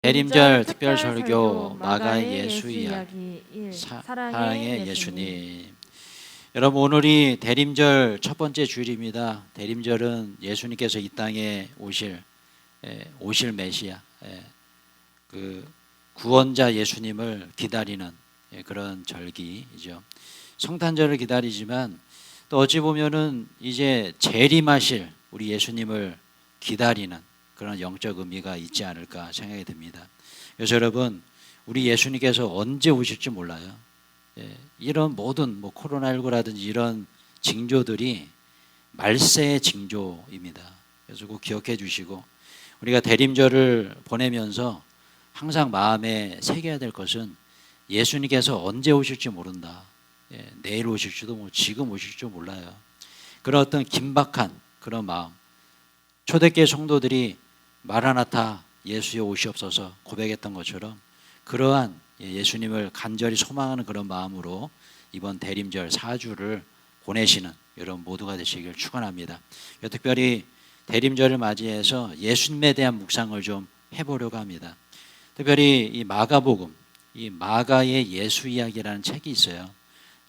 대림절 특별 설교 마가의 예수 이야기 사랑의 예수님. 여러분, 오늘이 대림절 첫 번째 주일입니다. 대림절은 예수님께서 이 땅에 오실 메시아, 그 구원자 예수님을 기다리는 그런 절기이죠. 성탄절을 기다리지만 또 어찌 보면은 이제 재림하실 우리 예수님을 기다리는 그런 영적 의미가 있지 않을까 생각이 듭니다. 그래서 여러분, 우리 예수님께서 언제 오실지 몰라요. 이런 모든 코로나19라든지 이런 징조들이 말세의 징조입니다. 그래서 꼭 기억해 주시고, 우리가 대림절을 보내면서 항상 마음에 새겨야 될 것은 예수님께서 언제 오실지 모른다. 내일 오실지도 지금 오실지도 몰라요. 그런 어떤 긴박한 그런 마음, 초대교회 성도들이 마라나타 예수여 오시옵소서 고백했던 것처럼 그러한 예수님을 간절히 소망하는 그런 마음으로 이번 대림절 4주를 보내시는 여러분 모두가 되시길 축원합니다. 특별히 대림절을 맞이해서 예수님에 대한 묵상을 좀 해보려고 합니다. 특별히 이 마가복음, 이 마가의 예수 이야기라는 책이 있어요.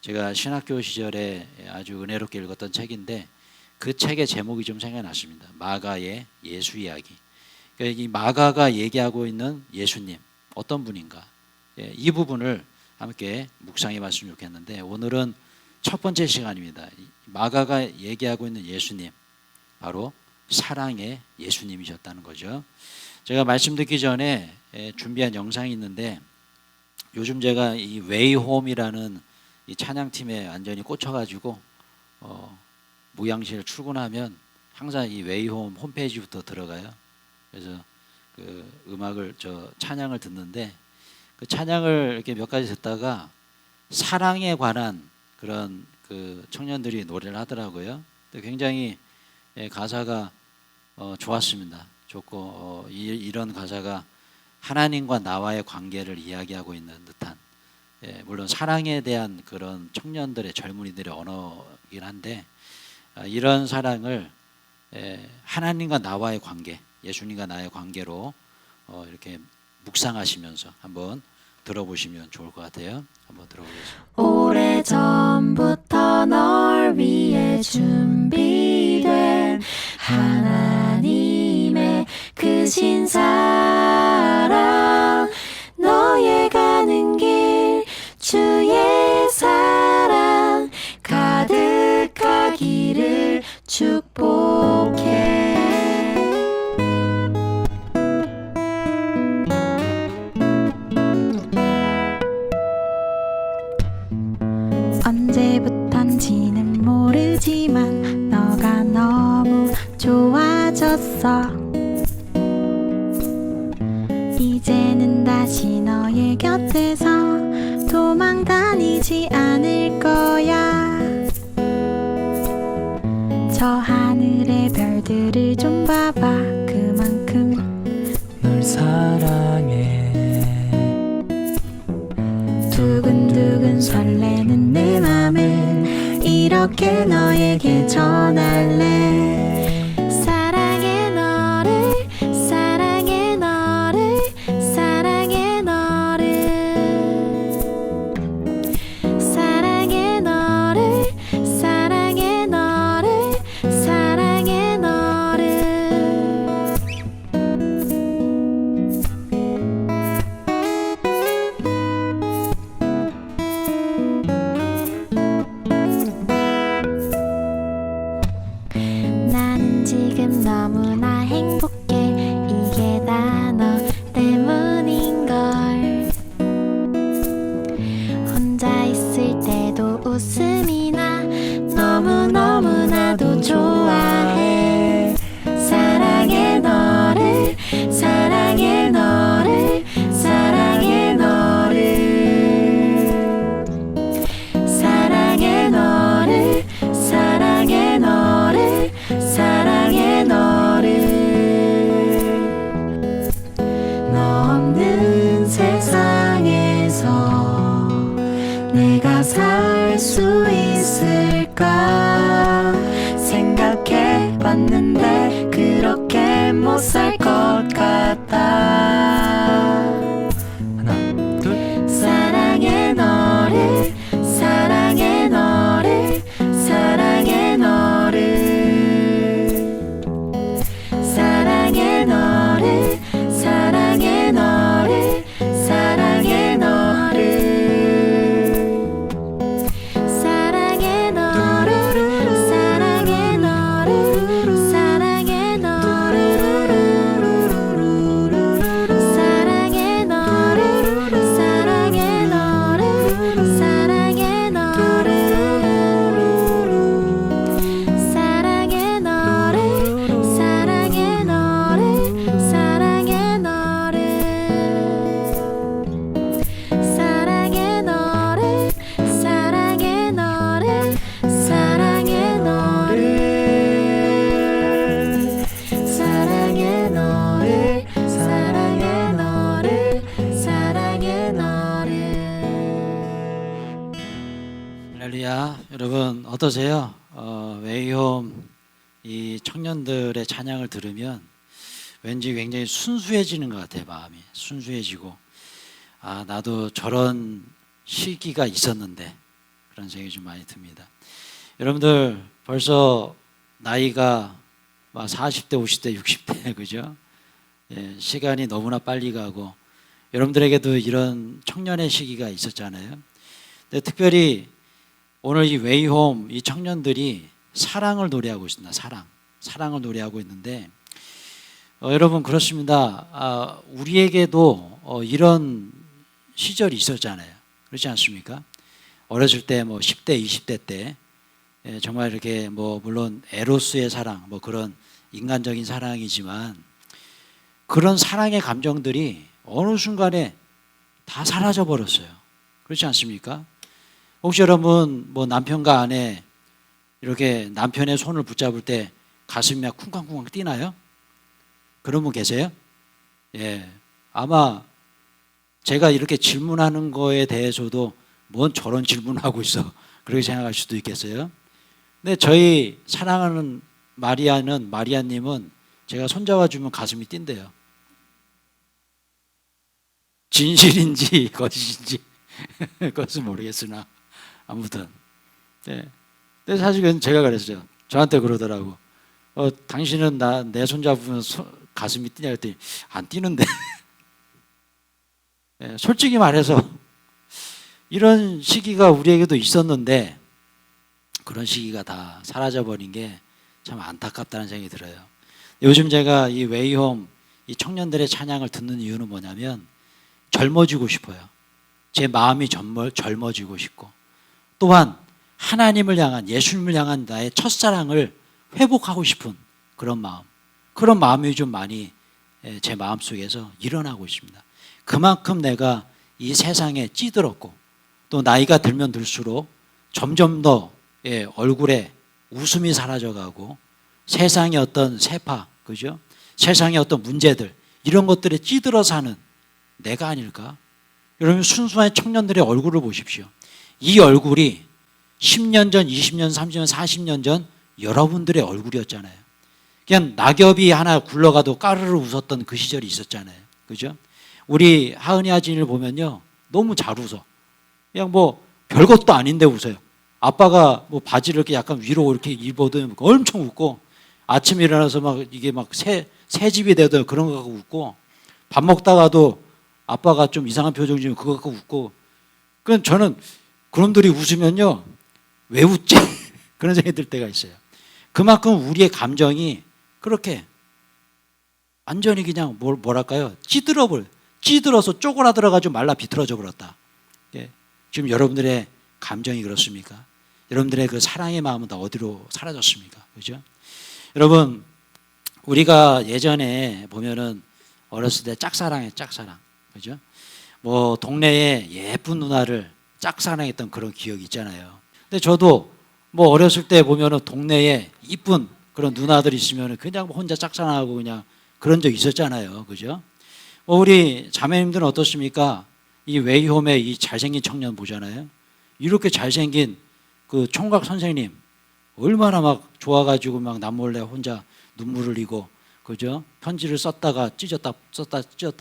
제가 신학교 시절에 아주 은혜롭게 읽었던 책인데 그 책의 제목이 좀 생각났습니다. 마가의 예수 이야기. 이 마가가 얘기하고 있는 예수님 어떤 분인가, 이 부분을 함께 묵상해 봤으면 좋겠는데, 오늘은 첫 번째 시간입니다. 마가가 얘기하고 있는 예수님, 바로 사랑의 예수님이셨다는 거죠. 제가 말씀 듣기 전에 준비한 영상이 있는데, 요즘 제가 이 웨이홈이라는 이 찬양팀에 완전히 꽂혀가지고 무양실 출근하면 항상 이 웨이홈 홈페이지부터 들어가요. 그래서 그 음악을 찬양을 듣는데, 그 찬양을 이렇게 몇 가지 듣다가 사랑에 관한 그런 그 청년들이 노래를 하더라고요. 굉장히 가사가 좋았습니다. 좋고 이런 가사가 하나님과 나와의 관계를 이야기하고 있는 듯한, 물론 사랑에 대한 그런 청년들의 젊은이들의 언어이긴 한데, 이런 사랑을 하나님과 나와의 관계, 예수님과 나의 관계로 이렇게 묵상하시면서 한번 들어보시면 좋을 것 같아요. 한번 들어보겠습니다. 오래전부터 널 위해 준비된 하나님의 크신 사랑, 너의 가는 길 주의 사랑 가득하기를 축복해. 언제부턴지는 모르지만 너가 너무 좋아졌어. 이제는 다시 너의 곁에서 도망다니지 않을 거야. 저 하늘의 별들을 좀 봐봐. 그만큼 널 사랑해. 두근두근 설레는 내 맘을 이렇게 너에게 전할래. 사랑해 너를, 사랑해 너를, 사랑해 너를, 사랑해 너를, 사랑해 너를, 사랑해 너를. 나는 지금 너무나 행복해. 이게 다 너 때문인걸. 혼자 있을 때도 웃음이 나. 너무너무나도 좋아해. 사랑해 너를, 사랑해 너를, 사랑해 너를, 사랑해 너를, 사랑해 너를, 사랑해 너를. 너 없는 세상에서 내가 살 수 있을까 생각해봤는데 그렇게 못 살 것 같다. 여러분 어떠세요? 웨이홈 이 청년들의 찬양을 들으면 왠지 굉장히 순수해지는 것 같아요. 마음이 순수해지고 나도 저런 시기가 있었는데 그런 생각이 좀 많이 듭니다. 여러분들 벌써 나이가 막 40대, 50대, 60대 그죠? 예, 시간이 너무나 빨리 가고 여러분들에게도 이런 청년의 시기가 있었잖아요. 근데 특별히 오늘 이 웨이홈 이 청년들이 사랑을 노래하고 있습니다. 사랑을 노래하고 있는데 여러분 그렇습니다. 우리에게도 이런 시절이 있었잖아요. 그렇지 않습니까? 어렸을 때 뭐 10대, 20대 때 정말 이렇게 뭐 물론 에로스의 사랑 뭐 그런 인간적인 사랑이지만 그런 사랑의 감정들이 어느 순간에 다 사라져 버렸어요. 그렇지 않습니까? 혹시 여러분 뭐 남편과 아내 이렇게 남편의 손을 붙잡을 때 가슴이 막 쿵쾅쿵쾅 뛰나요? 그런 분 계세요? 예, 아마 제가 이렇게 질문하는 거에 대해서도 뭔 저런 질문하고 있어 그렇게 생각할 수도 있겠어요. 근데 저희 사랑하는 마리아님은 제가 손잡아 주면 가슴이 뛴대요. 진실인지 거짓인지 그것은 모르겠으나 아무튼 네. 근데 사실은 제가 그랬어요. 저한테 그러더라고. 당신은 내 손잡으면 가슴이 뛰냐 그랬더니 안 뛰는데 네, 솔직히 말해서 이런 시기가 우리에게도 있었는데 그런 시기가 다 사라져버린 게 참 안타깝다는 생각이 들어요. 요즘 제가 이 웨이홈 이 청년들의 찬양을 듣는 이유는 뭐냐면 젊어지고 싶어요. 제 마음이 젊어지고 싶고 또한 하나님을 향한 예수님을 향한 나의 첫사랑을 회복하고 싶은 그런 마음이 좀 많이 제 마음속에서 일어나고 있습니다. 그만큼 내가 이 세상에 찌들었고 또 나이가 들면 들수록 점점 더 얼굴에 웃음이 사라져가고 세상의 어떤 세파, 그죠? 세상의 어떤 문제들 이런 것들에 찌들어 사는 내가 아닐까? 여러분 순수한 청년들의 얼굴을 보십시오. 이 얼굴이 10년 전, 20년, 30년, 40년 전 여러분들의 얼굴이었잖아요. 그냥 낙엽이 하나 굴러가도 까르르 웃었던 그 시절이 있었잖아요. 그죠? 우리 하은이 아진이를 보면요. 너무 잘 웃어. 그냥 뭐 별것도 아닌데 웃어요. 아빠가 뭐 바지를 이렇게 약간 위로 이렇게 입어도 엄청 웃고 아침에 일어나서 막 이게 막 새집이 돼도 그런 거 갖고 웃고 밥 먹다가도 아빠가 좀 이상한 표정 지으면 그거 갖고 웃고 그건 저는 그놈들이 웃으면요. 왜 웃지? 그런 생각이 들 때가 있어요. 그만큼 우리의 감정이 그렇게 완전히 그냥 뭐랄까요? 찌들어서 쪼그라들어가지고 말라 비틀어져 버렸다. 예. 지금 여러분들의 감정이 그렇습니까? 여러분들의 그 사랑의 마음은 다 어디로 사라졌습니까? 그죠? 여러분, 우리가 예전에 보면은 어렸을 때 짝사랑. 그죠? 뭐 동네에 예쁜 누나를 짝사랑했던 그런 기억이 있잖아요. 근데 저도 뭐 어렸을 때 보면은 동네에 이쁜 그런 누나들 있으면은 그냥 혼자 짝사랑하고 그냥 그런 적 있었잖아요. 그죠? 뭐 우리 자매님들은 어떻습니까? 이 웨이홈의 이 잘생긴 청년 보잖아요. 이렇게 잘생긴 그 총각 선생님 얼마나 막 좋아가지고 막 남몰래 혼자 눈물 흘리고 그죠? 편지를 썼다가 찢었다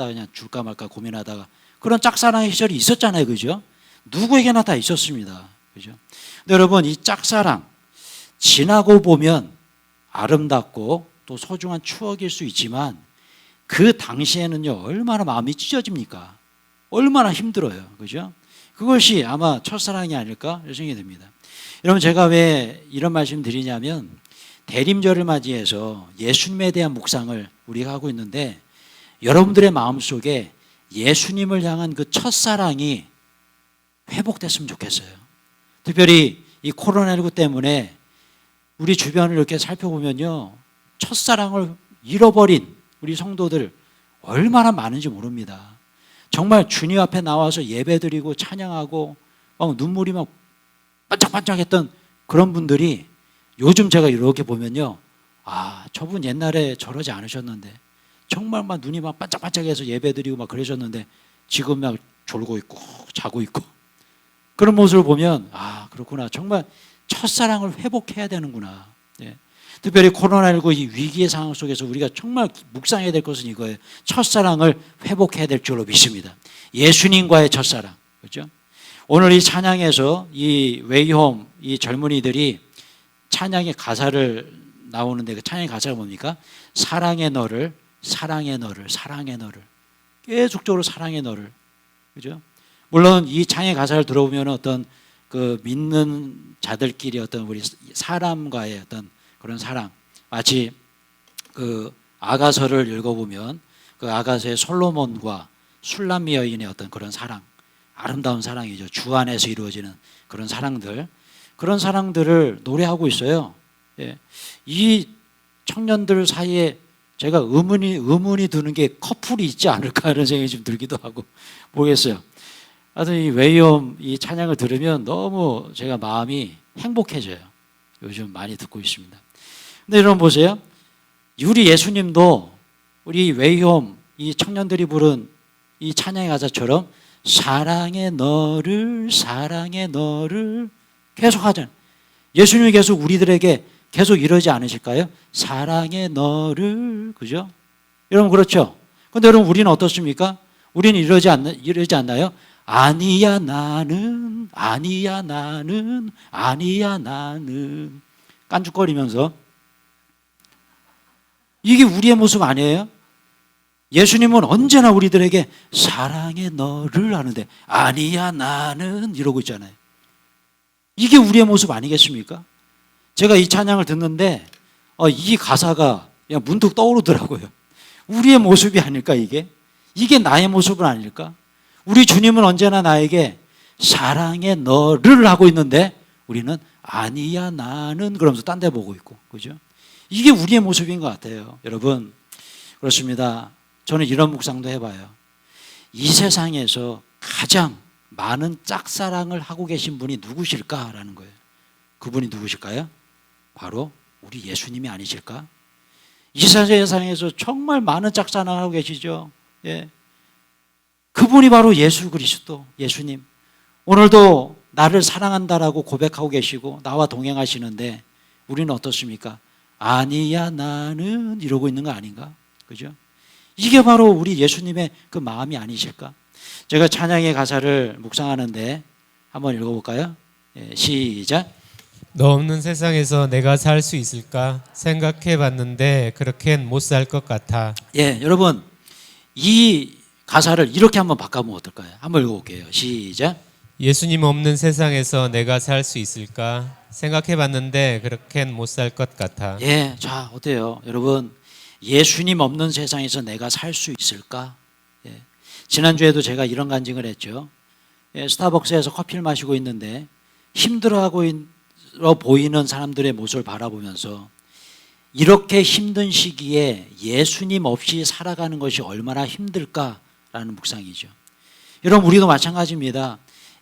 그냥 줄까 말까 고민하다가 그런 짝사랑의 시절이 있었잖아요. 그죠? 누구에게나 다 있었습니다. 그죠? 근데 여러분 이 짝사랑 지나고 보면 아름답고 또 소중한 추억일 수 있지만 그 당시에는요 얼마나 마음이 찢어집니까? 얼마나 힘들어요. 그죠? 그것이 아마 첫사랑이 아닐까 이런 생각이 듭니다. 여러분 제가 왜 이런 말씀 드리냐면 대림절을 맞이해서 예수님에 대한 묵상을 우리가 하고 있는데 여러분들의 마음속에 예수님을 향한 그 첫사랑이 회복됐으면 좋겠어요. 특별히 이 코로나19 때문에 우리 주변을 이렇게 살펴보면요 첫사랑을 잃어버린 우리 성도들 얼마나 많은지 모릅니다. 정말 주님 앞에 나와서 예배드리고 찬양하고 막 눈물이 막 반짝반짝했던 그런 분들이 요즘 제가 이렇게 보면요 저분 옛날에 저러지 않으셨는데 정말 막 눈이 막 반짝반짝해서 예배드리고 막 그러셨는데 지금 막 졸고 있고 자고 있고 그런 모습을 보면 아 그렇구나. 정말 첫사랑을 회복해야 되는구나. 예. 특별히 코로나19 이 위기의 상황 속에서 우리가 정말 묵상해야 될 것은 이거예요. 첫사랑을 회복해야 될 줄로 믿습니다. 예수님과의 첫사랑. 그렇죠? 오늘 이 찬양에서 이 웨이홈 이 젊은이들이 찬양의 가사를 나오는데 그 찬양의 가사가 뭡니까? 사랑의 너를 사랑의 너를 사랑의 너를 계속적으로 사랑의 너를. 그죠? 물론 이 찬양의 가사를 들어보면 어떤 그 믿는 자들끼리 어떤 우리 사람과의 어떤 그런 사랑, 마치 그 아가서를 읽어보면 그 아가서의 솔로몬과 술람 여인의 어떤 그런 사랑, 아름다운 사랑이죠. 주 안에서 이루어지는 그런 사랑들, 그런 사랑들을 노래하고 있어요. 예. 이 청년들 사이에 제가 의문이 드는 게 커플이 있지 않을까 이런 생각이 좀 들기도 하고 모르겠어요. 하여튼 이 웨이홈 이 찬양을 들으면 너무 제가 마음이 행복해져요. 요즘 많이 듣고 있습니다. 근데 여러분 보세요. 우리 예수님도 우리 웨이홈 이 청년들이 부른 이 찬양의 가사처럼 사랑의 너를 계속 하잖아요. 예수님이 계속 우리들에게 계속 이러지 않으실까요? 사랑의 너를, 그죠? 여러분 그렇죠? 근데 여러분 우리는 어떻습니까? 우리는 이러지 않나요? 아니야 나는 깐죽거리면서. 이게 우리의 모습 아니에요? 예수님은 언제나 우리들에게 사랑의 너를 하는데 아니야 나는 이러고 있잖아요. 이게 우리의 모습 아니겠습니까? 제가 이 찬양을 듣는데 이 가사가 그냥 문득 떠오르더라고요. 우리의 모습이 아닐까 이게? 이게 나의 모습은 아닐까? 우리 주님은 언제나 나에게 사랑의 너를 하고 있는데 우리는 아니야 나는 그러면서 딴 데 보고 있고, 그죠? 이게 우리의 모습인 것 같아요. 여러분 그렇습니다. 저는 이런 묵상도 해봐요. 이 세상에서 가장 많은 짝사랑을 하고 계신 분이 누구실까라는 거예요. 그분이 누구실까요? 바로 우리 예수님이 아니실까? 이 세상에서 정말 많은 짝사랑을 하고 계시죠. 예. 그분이 바로 예수 그리스도, 예수님. 오늘도 나를 사랑한다라고 고백하고 계시고 나와 동행하시는데 우리는 어떻습니까? 아니야 나는 이러고 있는 거 아닌가? 그죠? 이게 바로 우리 예수님의 그 마음이 아니실까? 제가 찬양의 가사를 묵상하는데 한번 읽어볼까요? 예, 시작. 너 없는 세상에서 내가 살 수 있을까 생각해봤는데 그렇게는 못 살 것 같아. 예, 여러분 이 가사를 이렇게 한번 바꿔보면 어떨까요? 한번 읽어볼게요. 시작. 예수님 없는 세상에서 내가 살 수 있을까 생각해봤는데 그렇게는 못 살 것 같아. 예, 자 어때요, 여러분? 예수님 없는 세상에서 내가 살 수 있을까? 예. 지난주에도 제가 이런 간증을 했죠. 예, 스타벅스에서 커피를 마시고 있는데 힘들어하고 보이는 사람들의 모습을 바라보면서 이렇게 힘든 시기에 예수님 없이 살아가는 것이 얼마나 힘들까라는 묵상이죠. 여러분 우리도 마찬가지입니다.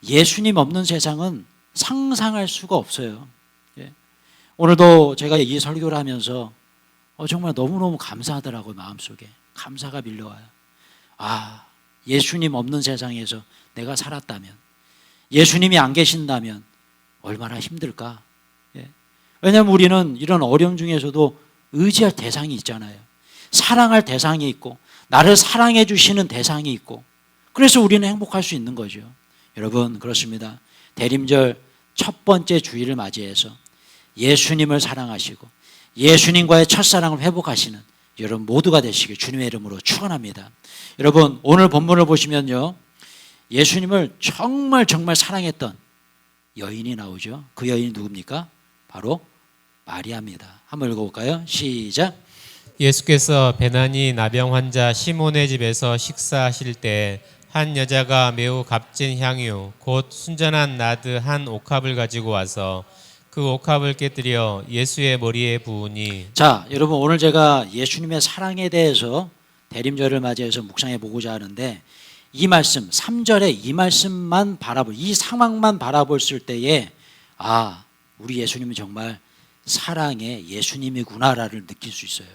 예수님 없는 세상은 상상할 수가 없어요. 예. 오늘도 제가 이 설교를 하면서 정말 너무너무 감사하더라고요. 마음속에 감사가 밀려와요. 아, 예수님 없는 세상에서 내가 살았다면, 예수님이 안 계신다면 얼마나 힘들까. 예. 왜냐하면 우리는 이런 어려움 중에서도 의지할 대상이 있잖아요. 사랑할 대상이 있고 나를 사랑해 주시는 대상이 있고, 그래서 우리는 행복할 수 있는 거죠. 여러분 그렇습니다. 대림절 첫 번째 주일을 맞이해서 예수님을 사랑하시고 예수님과의 첫사랑을 회복하시는 여러분 모두가 되시길 주님의 이름으로 축원합니다. 여러분 오늘 본문을 보시면요, 예수님을 정말 사랑했던 여인이 나오죠. 그 여인이 누굽니까? 바로 마리아입니다. 한번 읽어볼까요? 시작. 예수께서 베나니 나병 환자 시몬의 집에서 식사하실 때 한 여자가 매우 값진 향유 곧 순전한 나드 한 옥합을 가지고 와서 그 옥합을 깨뜨려 예수의 머리에 부으니. 자, 여러분 오늘 제가 예수님의 사랑에 대해서 대림절을 맞이해서 묵상해 보고자 하는데 이 말씀 3절에 이 말씀만 이 상황만 바라볼 때에 아, 우리 예수님은 정말 사랑의 예수님이구나를 느낄 수 있어요.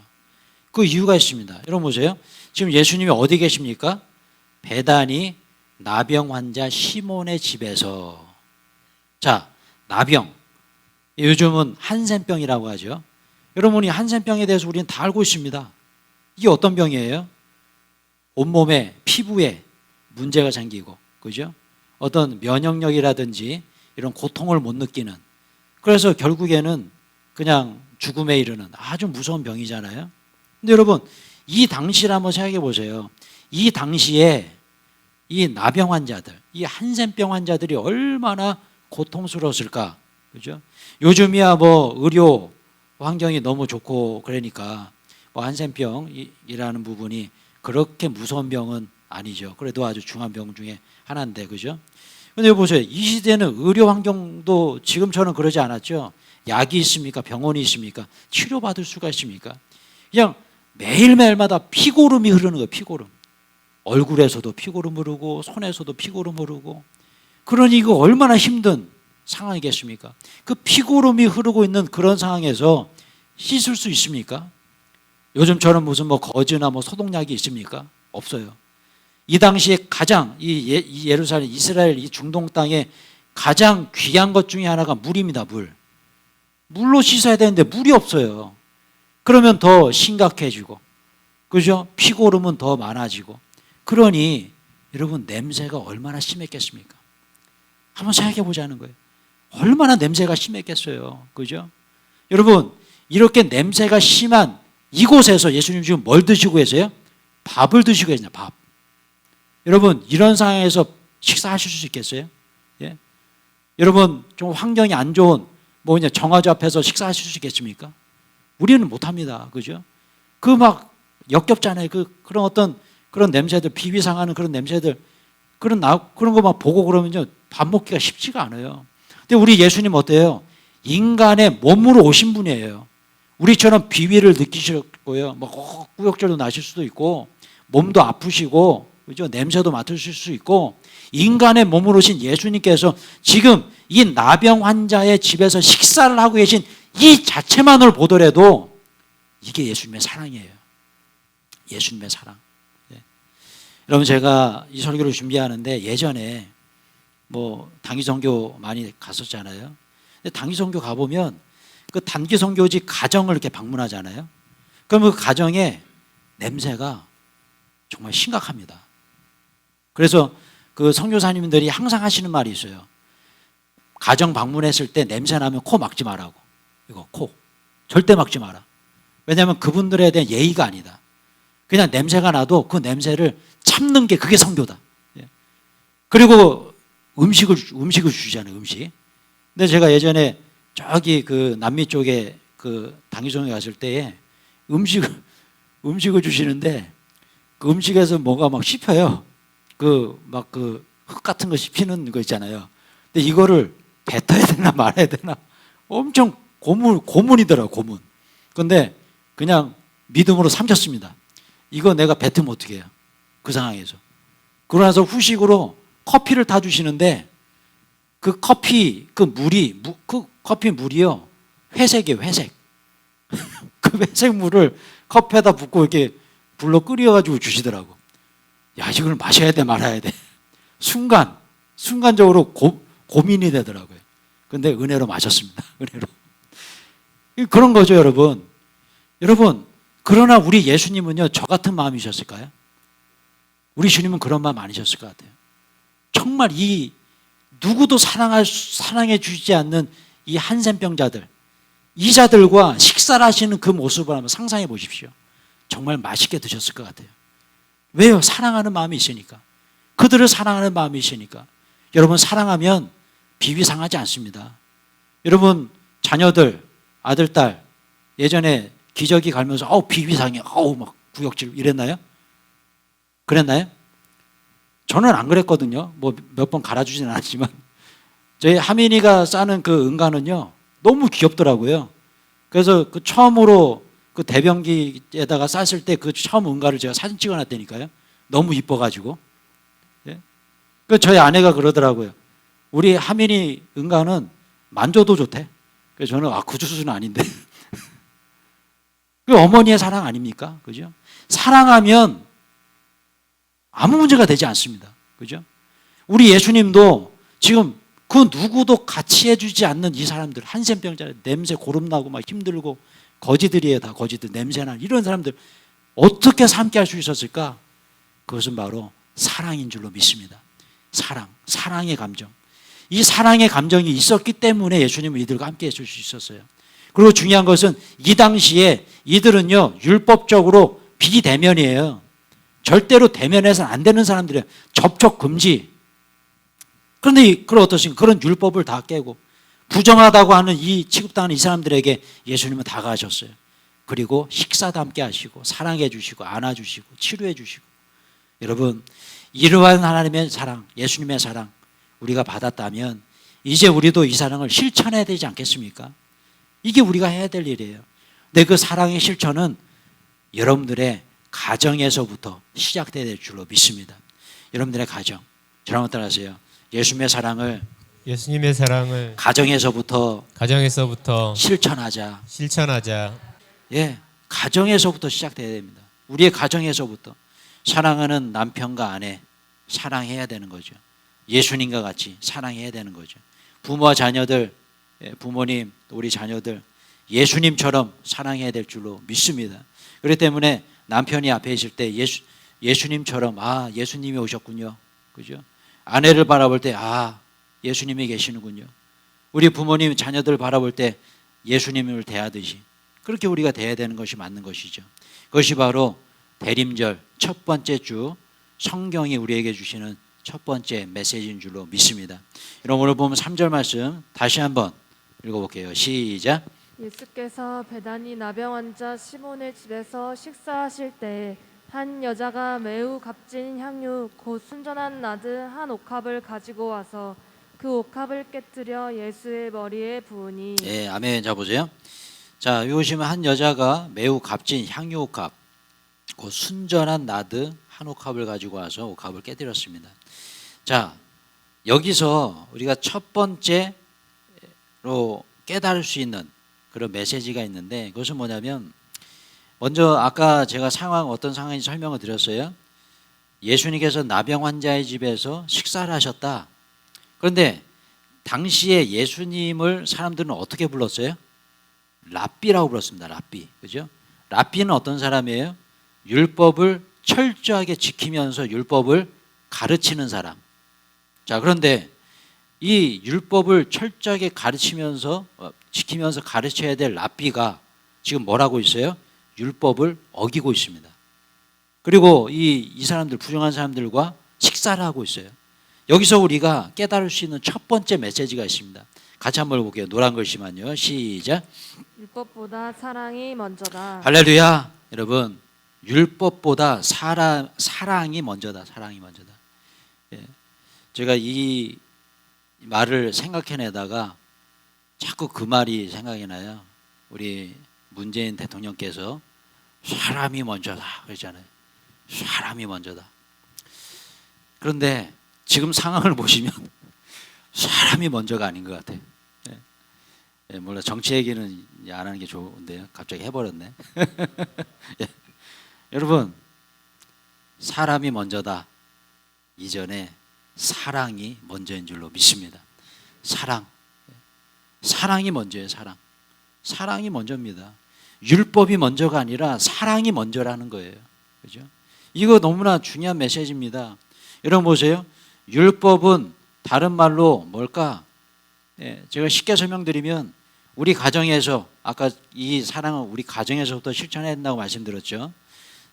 그 이유가 있습니다. 여러분 보세요. 지금 예수님이 어디 계십니까? 베다니 나병 환자 시몬의 집에서. 자, 나병. 요즘은 한센병이라고 하죠. 여러분, 이 한센병에 대해서 우리는 다 알고 있습니다. 이게 어떤 병이에요? 온몸에 피부에 문제가 생기고, 그죠? 어떤 면역력이라든지 이런 고통을 못 느끼는, 그래서 결국에는 그냥 죽음에 이르는 아주 무서운 병이잖아요. 근데 여러분, 이 당시를 한번 생각해 보세요. 이 당시에 이 나병 환자들, 이 한센병 환자들이 얼마나 고통스러웠을까, 그죠? 요즘이야 뭐 의료 환경이 너무 좋고 그러니까 뭐 한센병이라는 부분이 그렇게 무서운 병은 아니죠. 그래도 아주 중한 병 중에 하나인데, 그죠? 근데 보세요. 이 시대는 의료 환경도 지금처럼 그러지 않았죠. 약이 있습니까? 병원이 있습니까? 치료받을 수가 있습니까? 그냥 매일매일마다 피고름이 흐르는 거예요. 피고름. 얼굴에서도 피고름 흐르고 손에서도 피고름 흐르고. 그러니 이거 얼마나 힘든 상황이겠습니까? 그 피고름이 흐르고 있는 그런 상황에서 씻을 수 있습니까? 요즘처럼 무슨 뭐 거즈나 뭐 소독약이 있습니까? 없어요. 이 당시에 가장 이 예루살렘, 이스라엘 이 중동 땅에 가장 귀한 것 중에 하나가 물입니다. 물. 물로 씻어야 되는데 물이 없어요. 그러면 더 심각해지고, 그죠? 피고름은 더 많아지고. 그러니 여러분, 냄새가 얼마나 심했겠습니까? 한번 생각해 보자는 거예요. 얼마나 냄새가 심했겠어요. 그죠? 여러분, 이렇게 냄새가 심한 이곳에서 예수님 지금 뭘 드시고 계세요? 밥을 드시고 계세요. 밥. 여러분, 이런 상황에서 식사하실 수 있겠어요? 예? 여러분, 좀 환경이 안 좋은 뭐냐 정화조 앞에서 식사하실 수 있겠습니까? 우리는 못합니다. 그죠? 그 막 역겹잖아요. 그런 어떤 그런 냄새들, 비위상하는 그런 냄새들, 그런 거 막 보고 그러면요, 밥 먹기가 쉽지가 않아요. 근데 우리 예수님 어때요? 인간의 몸으로 오신 분이에요. 우리처럼 비위를 느끼셨고요. 뭐 구역질도 나실 수도 있고, 몸도 아프시고, 그죠? 냄새도 맡으실 수 있고, 인간의 몸으로 오신 예수님께서 지금 이 나병 환자의 집에서 식사를 하고 계신 이 자체만을 보더라도 이게 예수님의 사랑이에요. 예수님의 사랑. 예. 여러분, 제가 이 설교를 준비하는데 예전에 뭐 단기 선교 많이 갔었잖아요. 근데 단기 선교 가보면 그 단기 선교지 가정을 이렇게 방문하잖아요. 그러면 그 가정에 냄새가 정말 심각합니다. 그래서 그 선교사님들이 항상 하시는 말이 있어요. 가정 방문했을 때 냄새 나면 코 막지 말라고. 이거 코 절대 막지 마라. 왜냐하면 그분들에 대한 예의가 아니다. 그냥 냄새가 나도 그 냄새를 참는 게 그게 선교다. 그리고 음식을 주시잖아요. 음식. 근데 제가 예전에 저기 그 남미 쪽에 그 당위성에 갔을 때에 음식을 주시는데 그 음식에서 뭐가 막 씹혀요. 그 흙 같은 거 씹히는 거 있잖아요. 근데 이거를 뱉어야 되나 말아야 되나 엄청 고문이더라고, 고문. 근데 그냥 믿음으로 삼켰습니다. 이거 내가 뱉으면 어떻게 해요? 그 상황에서. 그러고 나서 후식으로 커피를 타 주시는데 그 커피 그 커피 물이요, 회색이에요. 회색. 그 회색 물을 컵에다 붓고 이렇게 불로 끓여가지고 주시더라고. 야, 이걸 마셔야 돼 말아야 돼. 순간적으로 고민이 되더라고요. 근데 은혜로 마셨습니다. 은혜로. 그런 거죠, 여러분. 여러분, 그러나 우리 예수님은요, 저 같은 마음이셨을까요? 우리 주님은 그런 마음 아니셨을 것 같아요. 정말 이 누구도 사랑해 주지 않는 이 한센병자들, 이 자들과 식사를 하시는 그 모습을 한번 상상해 보십시오. 정말 맛있게 드셨을 것 같아요. 왜요? 사랑하는 마음이 있으니까. 그들을 사랑하는 마음이 있으니까. 여러분, 사랑하면 비위 상하지 않습니다. 여러분, 자녀들, 아들, 딸 예전에 기저귀 갈면서 비위 상해, 막 구역질 이랬나요? 그랬나요? 저는 안 그랬거든요. 뭐 몇 번 갈아주지는 않았지만 저희 하민이가 싸는 그 응가는요, 너무 귀엽더라고요. 그래서 그 처음으로 그 대변기에다가 쌌을 때 그 처음 응가를 제가 사진 찍어놨다니까요. 너무 이뻐가지고. 예? 그 저희 아내가 그러더라고요. 우리 하민이 응가는 만져도 좋대. 그래서 저는 그 수준은 아닌데. 그 어머니의 사랑 아닙니까? 그죠? 사랑하면 아무 문제가 되지 않습니다. 그죠? 우리 예수님도 지금 그 누구도 같이 해주지 않는 이 사람들, 한센병자리, 냄새 고름나고 막 힘들고 거지들이에요. 다 거지들, 냄새나 이런 사람들 어떻게 함께 할 수 있었을까? 그것은 바로 사랑인 줄로 믿습니다. 사랑의 감정. 이 사랑의 감정이 있었기 때문에 예수님은 이들과 함께 해줄 수 있었어요. 그리고 중요한 것은 이 당시에 이들은요, 율법적으로 비대면이에요. 절대로 대면해서는 안 되는 사람들이에요. 접촉 금지. 그런데 그런 어떻습니까? 그런 율법을 다 깨고 부정하다고 하는 이 취급당하는 이 사람들에게 예수님은 다가가셨어요. 그리고 식사도 함께 하시고 사랑해 주시고 안아주시고 치료해 주시고. 여러분, 이러한 하나님의 사랑, 예수님의 사랑 우리가 받았다면 이제 우리도 이 사랑을 실천해야 되지 않겠습니까? 이게 우리가 해야 될 일이에요. 근데 그 사랑의 실천은 여러분들의 가정에서부터 시작돼야 될 줄로 믿습니다. 여러분들의 가정, 저랑 따라하세요. 예수님의 사랑을 가정에서부터 실천하자. 예, 가정에서부터 시작돼야 됩니다. 우리의 가정에서부터 사랑하는 남편과 아내 사랑해야 되는 거죠. 예수님과 같이 사랑해야 되는 거죠. 부모와 자녀들, 부모님, 우리 자녀들 예수님처럼 사랑해야 될 줄로 믿습니다. 그렇기 때문에 남편이 앞에 있을 때 예수님처럼 예수님이 오셨군요. 그죠? 아내를 바라볼 때 예수님이 계시는군요. 우리 부모님 자녀들 바라볼 때 예수님을 대하듯이 그렇게 우리가 대해야 되는 것이 맞는 것이죠. 그것이 바로 대림절 첫 번째 주 성경이 우리에게 주시는 첫 번째 메시지인 줄로 믿습니다. 여러분 오늘 보면 3절 말씀 다시 한번 읽어볼게요. 시작. 예수께서 베다니 나병 환자 시몬의 집에서 식사하실 때 한 여자가 매우 값진 향유 곧 순전한 나드 한 옥합을 가지고 와서 그 옥합을 깨뜨려 예수의 머리에 부으니. 네, 아멘. 자 보세요. 자, 여기 보시면 한 여자가 매우 값진 향유 옥합 곧 순전한 나드 한 옥합을 가지고 와서 옥합을 깨뜨렸습니다. 자, 여기서 우리가 첫 번째로 깨달을 수 있는 그런 메시지가 있는데 그것은 뭐냐면 먼저 아까 제가 어떤 상황인지 설명을 드렸어요. 예수님께서 나병 환자의 집에서 식사를 하셨다. 그런데 당시에 예수님을 사람들은 어떻게 불렀어요? 랍비라고 불렀습니다. 랍비. 그죠? 랍비는 어떤 사람이에요? 율법을 철저하게 지키면서 율법을 가르치는 사람. 자, 그런데 이 율법을 철저하게 지키면서 가르쳐야 될 랍비가 지금 뭐라고 있어요? 율법을 어기고 있습니다. 그리고 이 사람들, 부정한 사람들과 식사를 하고 있어요. 여기서 우리가 깨달을 수 있는 첫 번째 메시지가 있습니다. 같이 한번 볼게요. 노란 글씨만요. 시작. 율법보다 사랑이 먼저다. 할렐루야. 여러분, 율법보다 사랑이 먼저다. 사랑이 먼저다. 예. 제가 이 말을 생각해내다가 자꾸 그 말이 생각이 나요. 우리 문재인 대통령께서 사람이 먼저다 그러잖아요. 사람이 먼저다. 그런데 지금 상황을 보시면 사람이 먼저가 아닌 것 같아요. 예, 물론 정치 얘기는 안 하는 게 좋은데요. 갑자기 해버렸네. 예. 여러분, 사람이 먼저다 이전에 사랑이 먼저인 줄로 믿습니다. 사랑이 먼저예요. 사랑이 먼저입니다. 율법이 먼저가 아니라 사랑이 먼저라는 거예요. 그죠? 이거 너무나 중요한 메시지입니다. 여러분 보세요. 율법은 다른 말로 뭘까? 제가 쉽게 설명드리면 우리 가정에서 아까 이 사랑은 우리 가정에서부터 실천해야 된다고 말씀드렸죠.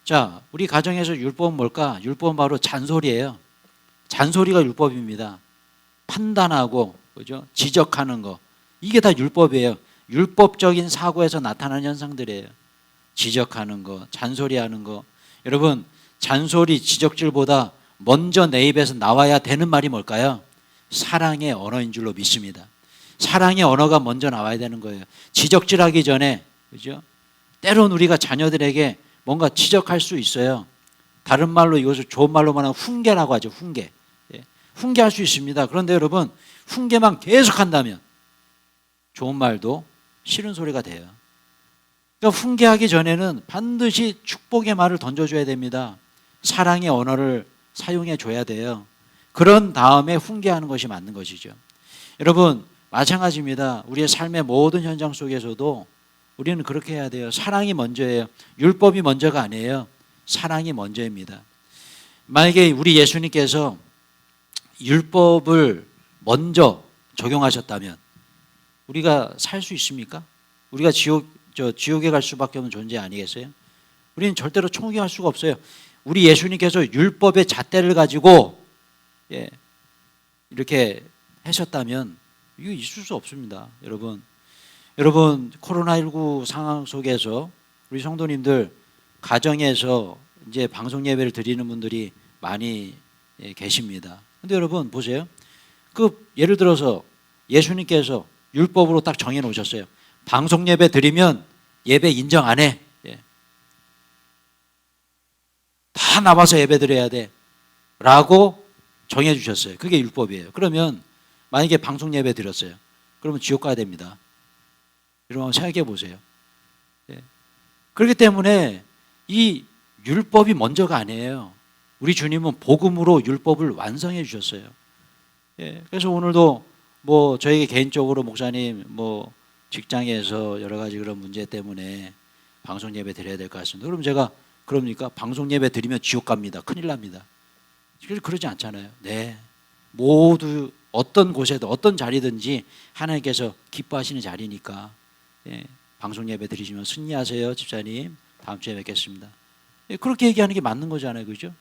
자, 우리 가정에서 율법은 뭘까? 율법은 바로 잔소리예요. 잔소리가 율법입니다. 판단하고 그죠? 지적하는 거 이게 다 율법이에요. 율법적인 사고에서 나타나는 현상들이에요. 지적하는 거, 잔소리하는 거. 여러분, 잔소리, 지적질보다 먼저 내 입에서 나와야 되는 말이 뭘까요? 사랑의 언어인 줄로 믿습니다. 사랑의 언어가 먼저 나와야 되는 거예요. 지적질하기 전에, 그죠? 때론 우리가 자녀들에게 뭔가 지적할 수 있어요. 다른 말로 이것을 좋은 말로 말하면 훈계라고 하죠. 훈계. 훈계할 수 있습니다. 그런데 여러분, 훈계만 계속한다면 좋은 말도 싫은 소리가 돼요. 그러니까 훈계하기 전에는 반드시 축복의 말을 던져줘야 됩니다. 사랑의 언어를 사용해 줘야 돼요. 그런 다음에 훈계하는 것이 맞는 것이죠. 여러분 마찬가지입니다. 우리의 삶의 모든 현장 속에서도 우리는 그렇게 해야 돼요. 사랑이 먼저예요. 율법이 먼저가 아니에요. 사랑이 먼저입니다. 만약에 우리 예수님께서 율법을 먼저 적용하셨다면 우리가 살 수 있습니까? 우리가 지옥에 갈 수밖에 없는 존재 아니겠어요? 우리는 절대로 총용할 수가 없어요. 우리 예수님께서 율법의 잣대를 가지고 이렇게 하셨다면 이거 있을 수 없습니다. 여러분 코로나19 상황 속에서 우리 성도님들 가정에서 이제 방송 예배를 드리는 분들이 많이 계십니다. 근데 여러분 보세요. 예를 들어서 예수님께서 율법으로 딱 정해 놓으셨어요. 방송 예배 드리면 예배 인정 안 해. 다 나와서 예배 드려야 돼. 라고 정해 주셨어요. 그게 율법이에요. 그러면 만약에 방송 예배 드렸어요. 그러면 지옥 가야 됩니다. 여러분 생각해 보세요. 그렇기 때문에 이 율법이 먼저가 아니에요. 우리 주님은 복음으로 율법을 완성해 주셨어요. 그래서 오늘도 뭐 저에게 개인적으로 목사님 뭐 직장에서 여러 가지 그런 문제 때문에 방송 예배 드려야 될 것 같습니다. 그럼 제가 그럽니까? 방송 예배 드리면 지옥 갑니다. 큰일 납니다. 그러지 않잖아요. 네, 모두 어떤 곳에도 어떤 자리든지 하나님께서 기뻐하시는 자리니까 방송 예배 드리시면 승리하세요, 집사님. 다음 주에 뵙겠습니다. 그렇게 얘기하는 게 맞는 거잖아요, 그죠?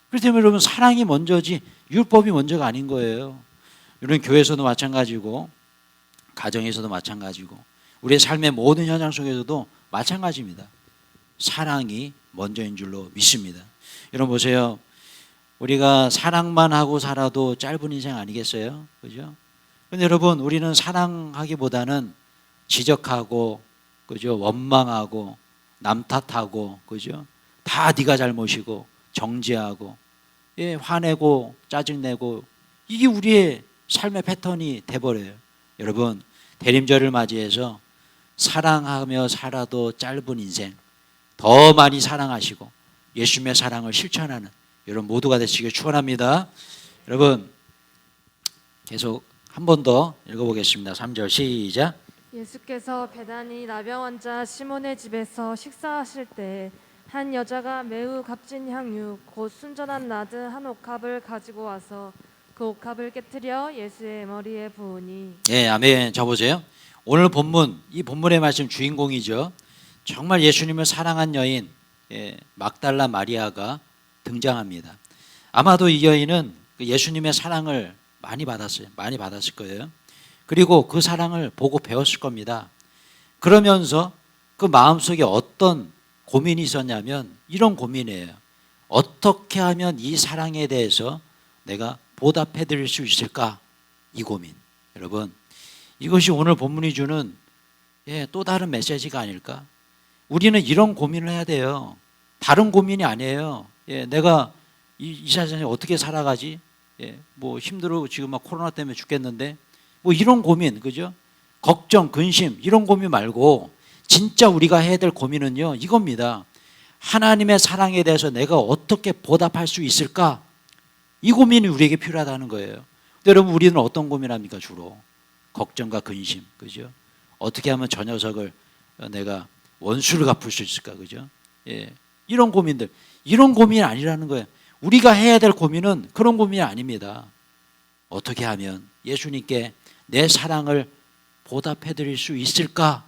그렇기 때문에 여러분 사랑이 먼저지 율법이 먼저가 아닌 거예요. 이런 교회에서도 마찬가지고 가정에서도 마찬가지고 우리의 삶의 모든 현장 속에서도 마찬가지입니다. 사랑이 먼저인 줄로 믿습니다. 여러분 보세요. 우리가 사랑만 하고 살아도 짧은 인생 아니겠어요? 그죠? 근데 여러분 우리는 사랑하기보다는 지적하고 그죠? 원망하고 남 탓하고 그죠? 다 네가 잘못이고 정죄하고 화내고 짜증내고 이게 우리의 삶의 패턴이 돼버려요. 여러분 대림절을 맞이해서 사랑하며 살아도 짧은 인생 더 많이 사랑하시고 예수님의 사랑을 실천하는 여러분 모두가 되시길 축원합니다. 여러분 계속 한 번 더 읽어보겠습니다. 3절 시작. 예수께서 베다니 나병 환자 시몬의 집에서 식사하실 때 한 여자가 매우 값진 향유 곧 순전한 나드 한 옥합을 가지고 와서 그 옥합을 깨뜨려 예수의 머리에 부으니. 아멘. 자 보세요. 오늘 본문 이 본문의 말씀 주인공이죠. 정말 예수님을 사랑한 여인 막달라 마리아가 등장합니다. 아마도 이 여인은 예수님의 사랑을 많이 받았어요. 많이 받았을 거예요. 그리고 그 사랑을 보고 배웠을 겁니다. 그러면서 그 마음속에 어떤 고민이 있었냐면 이런 고민이에요. 어떻게 하면 이 사랑에 대해서 내가 보답해 드릴 수 있을까? 이 고민. 여러분 이것이 오늘 본문이 주는 또 다른 메시지가 아닐까? 우리는 이런 고민을 해야 돼요. 다른 고민이 아니에요. 내가 이 세상에 어떻게 살아가지? 뭐 힘들어 지금 막 코로나 때문에 죽겠는데 뭐 이런 고민, 그죠? 걱정, 근심 이런 고민 말고 진짜 우리가 해야 될 고민은요 이겁니다. 하나님의 사랑에 대해서 내가 어떻게 보답할 수 있을까? 이 고민이 우리에게 필요하다는 거예요. 근데 여러분 우리는 어떤 고민합니까? 주로 걱정과 근심, 그죠? 어떻게 하면 저 녀석을 내가 원수를 갚을 수 있을까, 그죠? 이런 고민들, 이런 고민이 아니라는 거예요. 우리가 해야 될 고민은 그런 고민이 아닙니다. 어떻게 하면 예수님께 내 사랑을 보답해 드릴 수 있을까?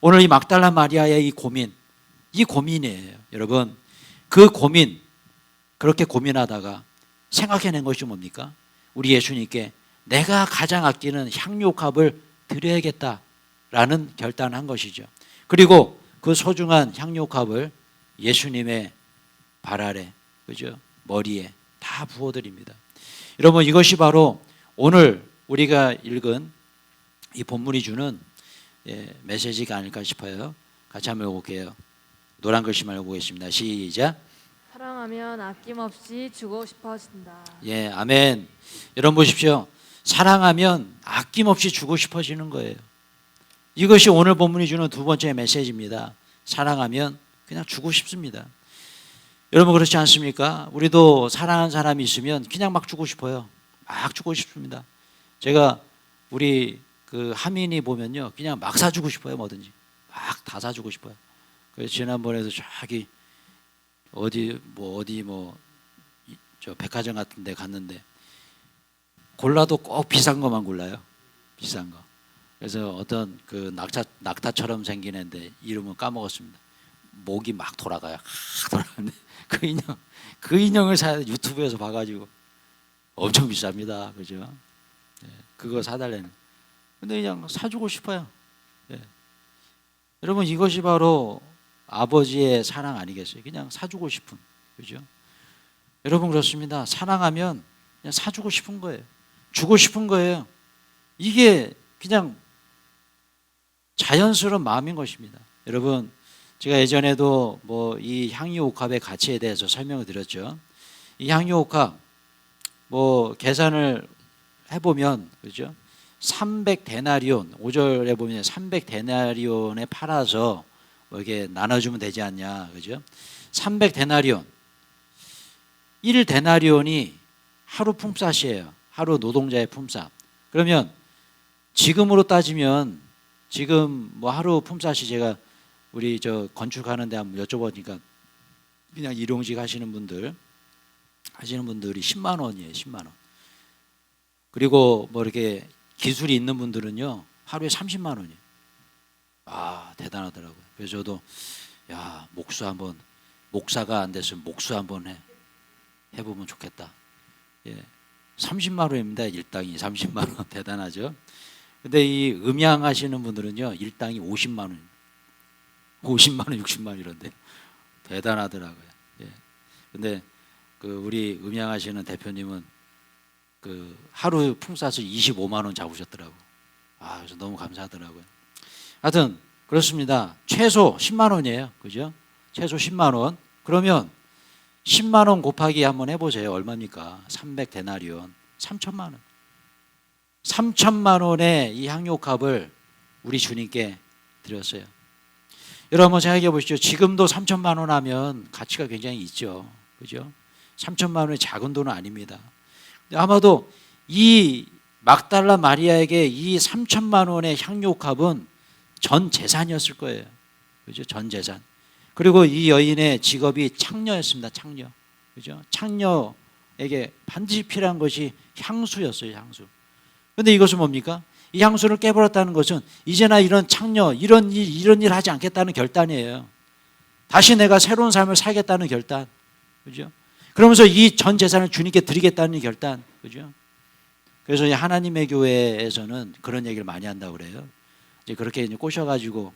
오늘 이 막달라 마리아의 이 고민이에요. 여러분 그 고민, 그렇게 고민하다가 생각해낸 것이 뭡니까? 우리 예수님께 내가 가장 아끼는 향유옥합을 드려야겠다라는 결단을 한 것이죠. 그리고 그 소중한 향유옥합을 예수님의 발 아래, 그죠? 머리에 다 부어드립니다. 여러분 이것이 바로 오늘 우리가 읽은 이 본문이 주는 메시지가 아닐까 싶어요. 같이 한번 읽어볼게요. 노란 글씨 말고 보겠습니다. 시작. 사랑하면 아낌없이 주고 싶어진다. 아멘. 여러분 보십시오. 사랑하면 아낌없이 주고 싶어지는 거예요. 이것이 오늘 본문이 주는 두 번째 메시지입니다. 사랑하면 그냥 주고 싶습니다. 여러분 그렇지 않습니까? 우리도 사랑하는 사람이 있으면 그냥 막 주고 싶어요. 막 주고 싶습니다. 제가 우리 그 하민이 보면요, 그냥 막 사주고 싶어요. 뭐든지 막 다 사주고 싶어요. 그래서 지난번에도 저기 어디 저 백화점 같은 데 갔는데 골라도 꼭 비싼 것만 골라요. 비싼 거. 그래서 어떤 그 낙타처럼 생긴 애인데 이름은 까먹었습니다. 목이 막 돌아가요. 돌아가는데 그 인형을 유튜브에서 봐가지고 엄청 비쌉니다. 그죠? 네, 그거 사달라는. 근데 그냥 사주고 싶어요. 네. 여러분, 이것이 바로 아버지의 사랑 아니겠어요? 그냥 사주고 싶은. 그죠? 여러분, 그렇습니다. 사랑하면 그냥 사주고 싶은 거예요. 주고 싶은 거예요. 이게 그냥 자연스러운 마음인 것입니다. 여러분, 제가 예전에도 뭐 이 향유옥합의 가치에 대해서 설명을 드렸죠. 이 향유옥합 뭐 계산을 해보면, 그죠? 300데나리온, 5절에 보면 300데나리온에 팔아서 뭐 이렇게 나눠주면 되지 않냐, 그죠? 300데나리온, 1데나리온이 하루 품삯이에요. 하루 노동자의 품삯. 그러면 지금으로 따지면 지금 뭐 하루 품삯이, 제가 우리 저 건축하는데 한번 여쭤보니까 그냥 일용직 하시는 분들이 10만 원이에요. 10만 원. 그리고 뭐 이렇게 기술이 있는 분들은요, 하루에 30만 원이에요. 아, 대단하더라고요. 그래서 저도 야, 목사가 안 됐으면 목수 한번 해보면 좋겠다. 예, 30만 원입니다. 일당이 30만 원. 대단하죠. 근데 이 음향하시는 분들은요, 일당이 50만 원, 50만 원, 60만 원 이런데 대단하더라고요. 예. 근데 그 우리 음향하시는 대표님은 그 하루 품삯을 25만 원 잡으셨더라고. 아, 그래서 너무 감사하더라고요. 하여튼 그렇습니다. 최소 10만 원이에요. 그죠? 최소 10만 원. 그러면 10만 원 곱하기 한번 해보세요. 얼마입니까? 300데나리온, 3천만 원. 3천만 원의 이 향유옥합을 우리 주님께 드렸어요. 여러분 한번 생각해 보시죠. 지금도 3천만 원 하면 가치가 굉장히 있죠. 그죠? 3천만 원이 작은 돈은 아닙니다. 아마도 이 막달라 마리아에게 이 3천만 원의 향유옥합은 전 재산이었을 거예요. 그죠? 전 재산. 그리고 이 여인의 직업이 창녀였습니다. 창녀. 그죠? 창녀에게 반드시 필요한 것이 향수였어요. 향수. 그런데 이것은 뭡니까? 이 향수를 깨버렸다는 것은 이제나 이런 창녀, 이런 일 하지 않겠다는 결단이에요. 다시 내가 새로운 삶을 살겠다는 결단. 그죠? 그러면서 이 전 재산을 주님께 드리겠다는 결단. 그죠? 그래서 하나님의 교회에서는 그런 얘기를 많이 한다고 그래요. 이제 그렇게 이제 꼬셔가지고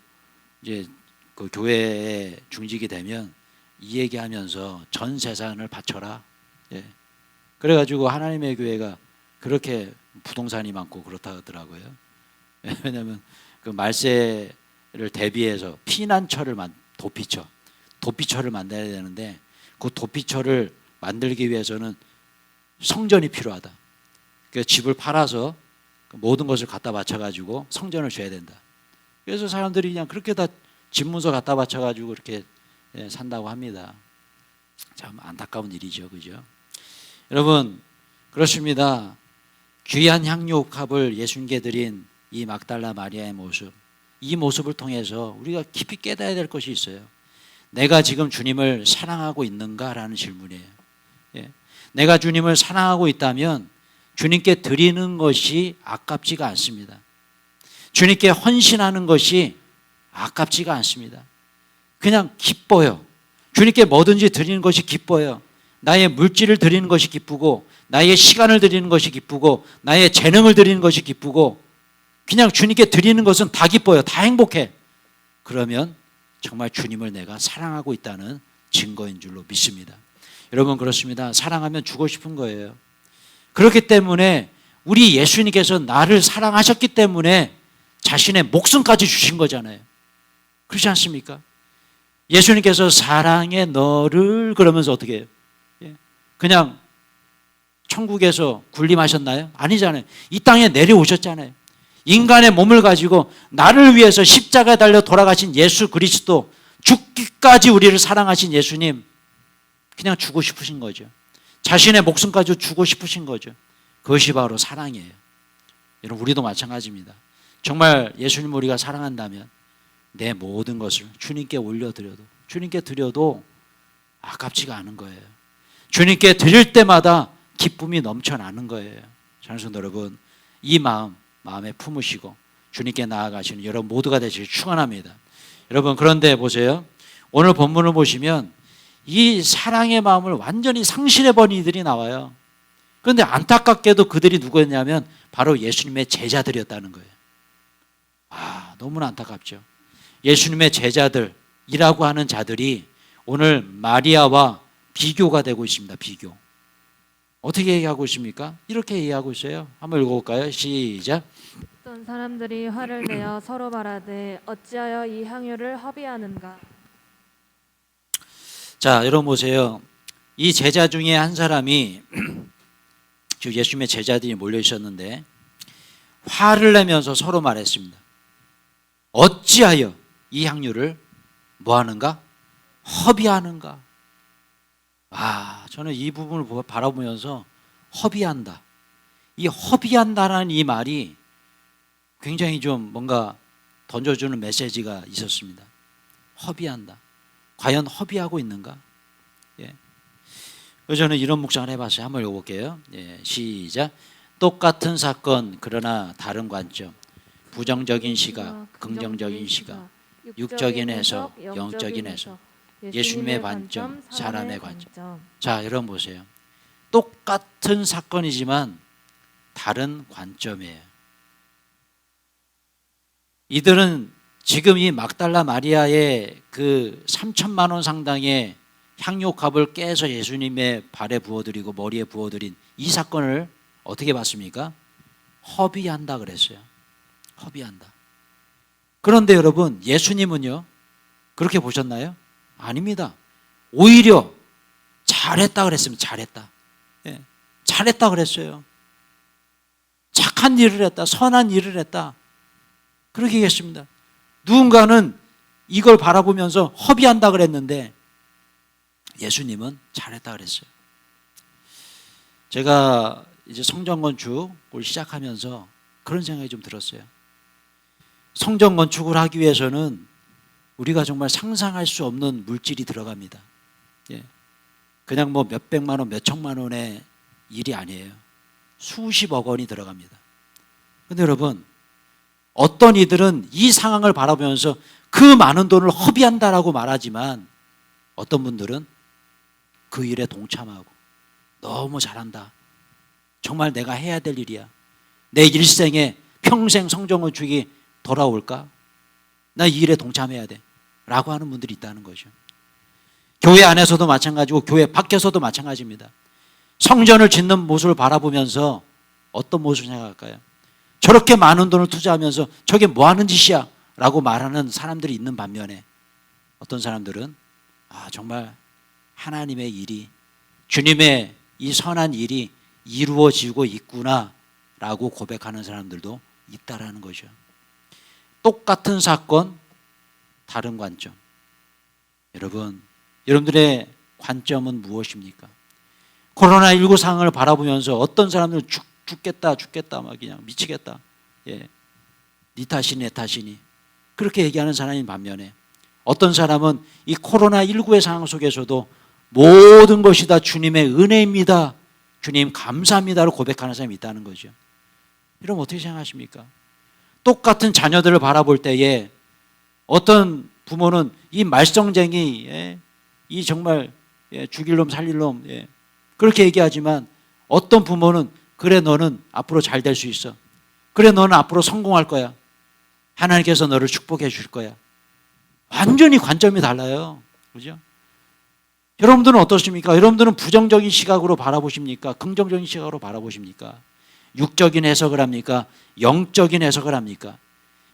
이제 그 교회에 중직이 되면 이 얘기하면서 전 재산을 바쳐라. 예. 그래가지고 하나님의 교회가 그렇게 부동산이 많고 그렇다 하더라고요. 왜냐하면 그 말세를 대비해서 피난처를 도피처를 만들어야 되는데 그 도피처를 만들기 위해서는 성전이 필요하다. 그래서 집을 팔아서 모든 것을 갖다 바쳐가지고 성전을 줘야 된다. 그래서 사람들이 그냥 그렇게 다 집문서 갖다 바쳐가지고 그렇게 산다고 합니다. 참 안타까운 일이죠, 그죠? 여러분, 그렇습니다. 귀한 향유옥합을 예수님께 드린 이 막달라 마리아의 모습, 이 모습을 통해서 우리가 깊이 깨달아야 될 것이 있어요. 내가 지금 주님을 사랑하고 있는가라는 질문이에요. 예. 내가 주님을 사랑하고 있다면 주님께 드리는 것이 아깝지가 않습니다. 주님께 헌신하는 것이 아깝지가 않습니다. 그냥 기뻐요. 주님께 뭐든지 드리는 것이 기뻐요. 나의 물질을 드리는 것이 기쁘고, 나의 시간을 드리는 것이 기쁘고, 나의 재능을 드리는 것이 기쁘고, 그냥 주님께 드리는 것은 다 기뻐요. 다 행복해. 그러면 정말 주님을 내가 사랑하고 있다는 증거인 줄로 믿습니다. 여러분, 그렇습니다. 사랑하면 주고 싶은 거예요. 그렇기 때문에 우리 예수님께서 나를 사랑하셨기 때문에 자신의 목숨까지 주신 거잖아요. 그렇지 않습니까? 예수님께서 사랑해 너를 그러면서 어떻게 해요? 그냥 천국에서 군림하셨나요? 아니잖아요. 이 땅에 내려오셨잖아요. 인간의 몸을 가지고 나를 위해서 십자가에 달려 돌아가신 예수 그리스도, 죽기까지 우리를 사랑하신 예수님, 그냥 주고 싶으신 거죠. 자신의 목숨까지 주고 싶으신 거죠. 그것이 바로 사랑이에요. 여러분 우리도 마찬가지입니다. 정말 예수님 우리가 사랑한다면 내 모든 것을 주님께 올려드려도 주님께 드려도 아깝지가 않은 거예요. 주님께 드릴 때마다 기쁨이 넘쳐나는 거예요. 장성도 여러분 이 마음에 품으시고 주님께 나아가시는 여러분 모두가 되시길 축원합니다. 여러분 그런데 보세요. 오늘 본문을 보시면 이 사랑의 마음을 완전히 상실해버린 이들이 나와요. 그런데 안타깝게도 그들이 누구였냐면 바로 예수님의 제자들이었다는 거예요. 너무나 안타깝죠. 예수님의 제자들이라고 하는 자들이 오늘 마리아와 비교가 되고 있습니다. 비교. 어떻게 얘기하고 있습니까? 이렇게 얘기하고 있어요. 한번 읽어볼까요? 시작. 어떤 사람들이 화를 내어 서로 말하되 어찌하여 이 향유를 허비하는가. 자, 여러분 보세요. 이 제자 중에 한 사람이 즉 예수님의 제자들이 몰려 있었는데 화를 내면서 서로 말했습니다. 어찌하여 이 향유를 뭐 하는가? 허비하는가? 저는 이 부분을 바라보면서 허비한다. 이 허비한다라는 이 말이 굉장히 좀 뭔가 던져주는 메시지가 있었습니다. 허비한다. 과연 허비하고 있는가? 그래서 저는 이런 묵상을 해봤어요. 한번 읽어볼게요. 시작. 똑같은 사건 그러나 다른 관점. 부정적인 시각, 긍정적인 시각, 육적인 해석, 영적인 해석. 예수님의 관점, 사람의 관점. 자, 여러분 보세요. 똑같은 사건이지만 다른 관점이에요. 이들은 지금 이 막달라 마리아의 그 3천만 원 상당의 향료값을 깨서 예수님의 발에 부어드리고 머리에 부어드린 이 사건을 어떻게 봤습니까? 허비한다 그랬어요. 허비한다. 그런데 여러분 예수님은요 그렇게 보셨나요? 아닙니다. 오히려 잘했다 그랬습니다. 잘했다. 잘했다 그랬어요. 착한 일을 했다. 선한 일을 했다. 그렇게 얘기했습니다. 누군가는 이걸 바라보면서 허비한다 그랬는데 예수님은 잘했다 그랬어요. 제가 이제 성전 건축을 시작하면서 그런 생각이 좀 들었어요. 성전 건축을 하기 위해서는 우리가 정말 상상할 수 없는 물질이 들어갑니다. 그냥 뭐 몇백만 원, 몇천만 원의 일이 아니에요. 수십억 원이 들어갑니다. 그런데 여러분 어떤 이들은 이 상황을 바라보면서 그 많은 돈을 허비한다라고 말하지만 어떤 분들은 그 일에 동참하고 너무 잘한다. 정말 내가 해야 될 일이야. 내 일생에 평생 성전 건축이 돌아올까? 나 이 일에 동참해야 돼. 라고 하는 분들이 있다는 거죠. 교회 안에서도 마찬가지고 교회 밖에서도 마찬가지입니다. 성전을 짓는 모습을 바라보면서 어떤 모습을 생각할까요? 저렇게 많은 돈을 투자하면서 저게 뭐 하는 짓이야? 라고 말하는 사람들이 있는 반면에 어떤 사람들은 정말 하나님의 일이 주님의 이 선한 일이 이루어지고 있구나 라고 고백하는 사람들도 있다라는 거죠. 똑같은 사건 다른 관점. 여러분들의 관점은 무엇입니까? 코로나19 상황을 바라보면서 어떤 사람들은 죽겠다 막 그냥 미치겠다. 네 탓이니 내 탓이니 그렇게 얘기하는 사람인 반면에 어떤 사람은 이 코로나19의 상황 속에서도 모든 것이 다 주님의 은혜입니다. 주님 감사합니다로 고백하는 사람이 있다는 거죠. 여러분 어떻게 생각하십니까? 똑같은 자녀들을 바라볼 때에 어떤 부모는 이 말썽쟁이, 이 정말 죽일 놈 살릴 놈 그렇게 얘기하지만 어떤 부모는 그래 너는 앞으로 잘 될 수 있어. 그래 너는 앞으로 성공할 거야. 하나님께서 너를 축복해 줄 거야. 완전히 관점이 달라요. 그죠? 여러분들은 어떻습니까? 여러분들은 부정적인 시각으로 바라보십니까? 긍정적인 시각으로 바라보십니까? 육적인 해석을 합니까? 영적인 해석을 합니까?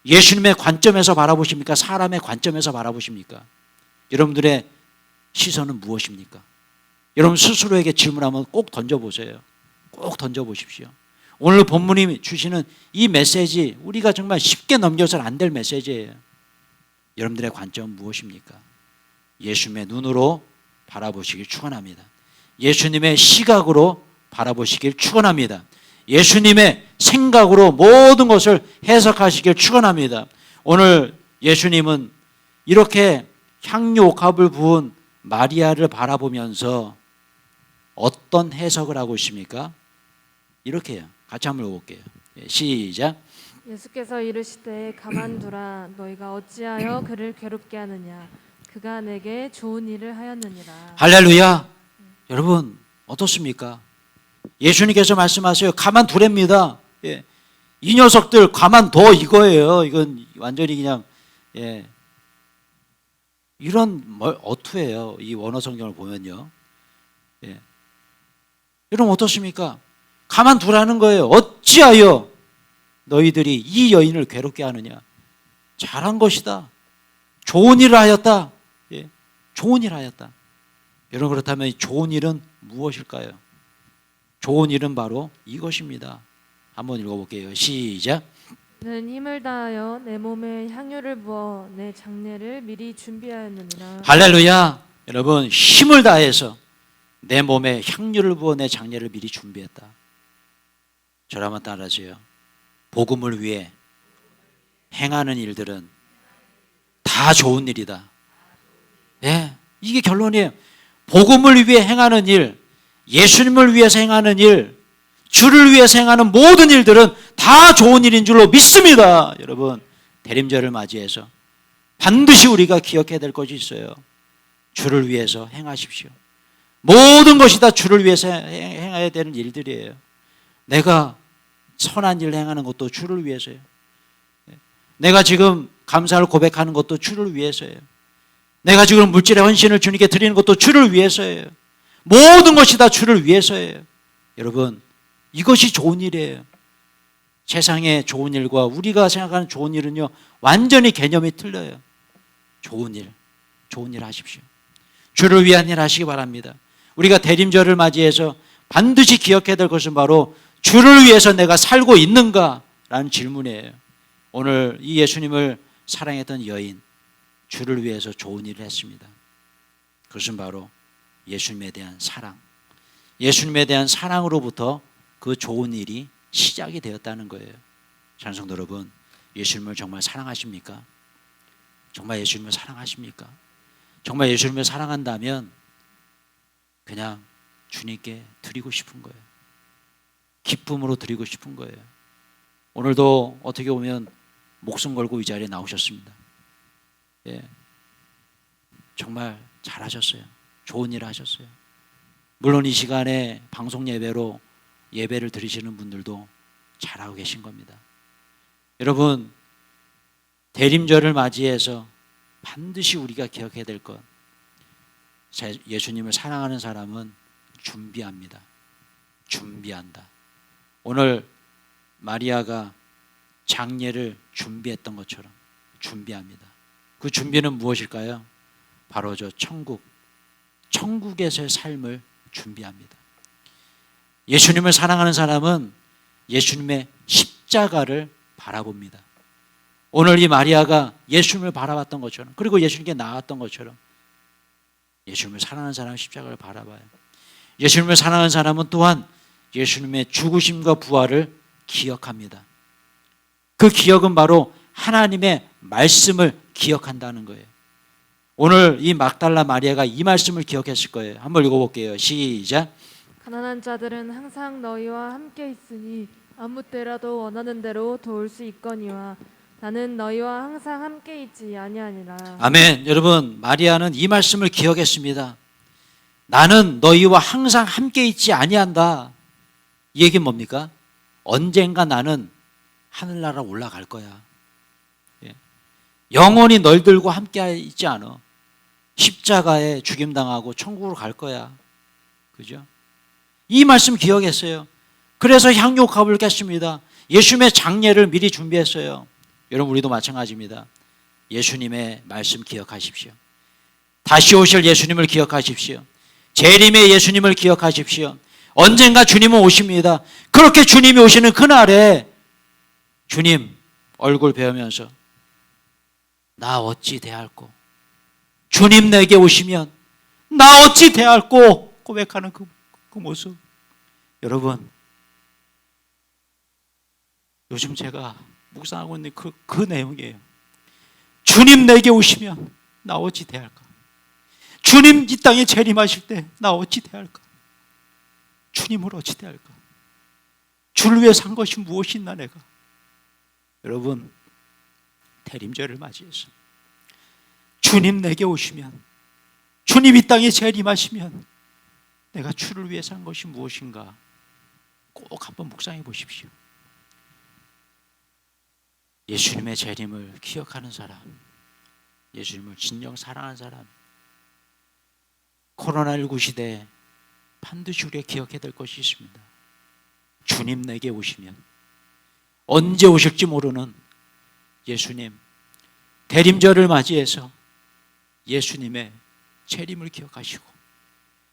예수님의 관점에서 바라보십니까? 사람의 관점에서 바라보십니까? 여러분들의 시선은 무엇입니까? 여러분 스스로에게 질문하면 꼭 던져보세요. 꼭 던져보십시오. 오늘 본문이 주시는 이 메시지 우리가 정말 쉽게 넘겨서는 안 될 메시지예요. 여러분들의 관점은 무엇입니까? 예수님의 눈으로 바라보시길 축원합니다. 예수님의 시각으로 바라보시길 축원합니다. 예수님의 생각으로 모든 것을 해석하시길 축원합니다. 오늘 예수님은 이렇게 향유 옥합을 부은 마리아를 바라보면서 어떤 해석을 하고 있습니까? 이렇게요. 같이 한번 읽어볼게요. 시작. 예수께서 이르시되 가만두라 너희가 어찌하여 그를 괴롭게 하느냐 그가 내게 좋은 일을 하였느니라. 할렐루야. 여러분 어떻습니까? 예수님께서 말씀하세요. 가만두랍니다. 예. 이 녀석들 가만둬 이거예요. 이건 완전히 그냥 이런 어투예요. 이 원어 성경을 보면요. 여러분 어떻습니까? 가만두라는 거예요. 어찌하여 너희들이 이 여인을 괴롭게 하느냐. 잘한 것이다. 좋은 일을 하였다. 좋은 일을 하였다. 여러분 그렇다면 이 좋은 일은 무엇일까요? 좋은 일은 바로 이것입니다. 한번 읽어볼게요. 시작. 는 힘을 다하여 내 몸에 향유를 부어 내 장례를 미리 준비하였느니라. 할렐루야. 여러분 힘을 다해서 내 몸에 향유를 부어 내 장례를 미리 준비했다. 저를 한번 따라하세요. 복음을 위해 행하는 일들은 다 좋은 일이다. 이게 결론이에요. 복음을 위해 행하는 일, 예수님을 위해서 행하는 일, 주를 위해서 행하는 모든 일들은 다 좋은 일인 줄로 믿습니다. 여러분 대림절을 맞이해서 반드시 우리가 기억해야 될 것이 있어요. 주를 위해서 행하십시오. 모든 것이 다 주를 위해서 행해야 되는 일들이에요. 내가 선한 일을 행하는 것도 주를 위해서예요. 내가 지금 감사를 고백하는 것도 주를 위해서예요. 내가 지금 물질의 헌신을 주님께 드리는 것도 주를 위해서예요. 모든 것이 다 주를 위해서예요. 여러분 이것이 좋은 일이에요. 세상의 좋은 일과 우리가 생각하는 좋은 일은요 완전히 개념이 틀려요. 좋은 일 하십시오. 주를 위한 일 하시기 바랍니다. 우리가 대림절을 맞이해서 반드시 기억해야 될 것은 바로 주를 위해서 내가 살고 있는가라는 질문이에요. 오늘 이 예수님을 사랑했던 여인 주를 위해서 좋은 일을 했습니다. 그것은 바로 예수님에 대한 사랑, 예수님에 대한 사랑으로부터 그 좋은 일이 시작이 되었다는 거예요. 찬송도 여러분, 예수님을 정말 사랑하십니까? 정말 예수님을 사랑하십니까? 정말 예수님을 사랑한다면 그냥 주님께 드리고 싶은 거예요. 기쁨으로 드리고 싶은 거예요. 오늘도 어떻게 보면 목숨 걸고 이 자리에 나오셨습니다. 정말 잘하셨어요. 좋은 일 하셨어요. 물론 이 시간에 방송 예배로 예배를 드리시는 분들도 잘하고 계신 겁니다. 여러분 대림절을 맞이해서 반드시 우리가 기억해야 될 것, 예수님을 사랑하는 사람은 준비합니다. 준비한다. 오늘 마리아가 장례를 준비했던 것처럼 준비합니다. 그 준비는 무엇일까요? 바로 저 천국에서의 삶을 준비합니다. 예수님을 사랑하는 사람은 예수님의 십자가를 바라봅니다. 오늘 이 마리아가 예수님을 바라봤던 것처럼, 그리고 예수님께 나왔던 것처럼 예수님을 사랑하는 사람은 십자가를 바라봐요. 예수님을 사랑하는 사람은 또한 예수님의 죽으심과 부활을 기억합니다. 그 기억은 바로 하나님의 말씀을 기억한다는 거예요. 오늘 이 막달라 마리아가 이 말씀을 기억했을 거예요. 한번 읽어볼게요. 시작. 가난한 자들은 항상 너희와 함께 있으니 아무 때라도 원하는 대로 도울 수 있거니와 나는 너희와 항상 함께 있지 아니하니라. 아멘. 여러분 마리아는 이 말씀을 기억했습니다. 나는 너희와 항상 함께 있지 아니한다. 이 얘기는 뭡니까? 언젠가 나는 하늘나라 올라갈 거야. 영원히 너희들과 함께 있지 않아. 십자가에 죽임당하고 천국으로 갈 거야. 그죠? 이 말씀 기억했어요. 그래서 향유옥합을 깼습니다. 예수님의 장례를 미리 준비했어요. 여러분 우리도 마찬가지입니다. 예수님의 말씀 기억하십시오. 다시 오실 예수님을 기억하십시오. 재림의 예수님을 기억하십시오. 언젠가 주님은 오십니다. 그렇게 주님이 오시는 그날에 주님 얼굴 배우면서 나 어찌 대할꼬, 주님 내게 오시면 나 어찌 대할꼬 고백하는 그 모습. 여러분 요즘 제가 묵상하고 있는 그 내용이에요. 주님 내게 오시면 나 어찌 대할까? 주님 이 땅에 재림하실 때 나 어찌 대할까? 주님을 어찌 대할까? 주를 위해 산 것이 무엇이 있나 내가? 여러분, 대림절을 맞이해서 주님 내게 오시면, 주님 이 땅에 재림하시면 내가 주를 위해 산 것이 무엇인가 꼭 한번 묵상해 보십시오. 예수님의 재림을 기억하는 사람, 예수님을 진정 사랑하는 사람, 코로나19 시대에 반드시 우리가 기억해야 될 것이 있습니다. 주님 내게 오시면, 언제 오실지 모르는 예수님, 대림절을 맞이해서 예수님의 재림을 기억하시고,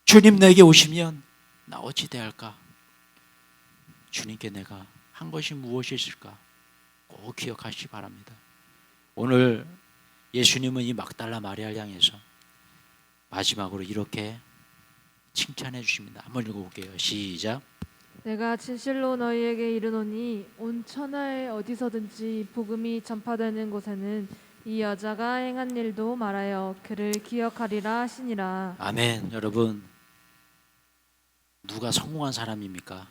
주님 내게 오시면 나 어찌 대할까? 주님께 내가 한 것이 무엇이 있을까? 꼭 기억하시기 바랍니다. 오늘 예수님은 이 막달라 마리아를 향해서 마지막으로 이렇게 칭찬해 주십니다. 한번 읽어볼게요. 시작. 내가 진실로 너희에게 이르노니 온 천하에 어디서든지 복음이 전파되는 곳에는 이 여자가 행한 일도 말하여 그를 기억하리라 하시니라. 아멘. 여러분, 누가 성공한 사람입니까?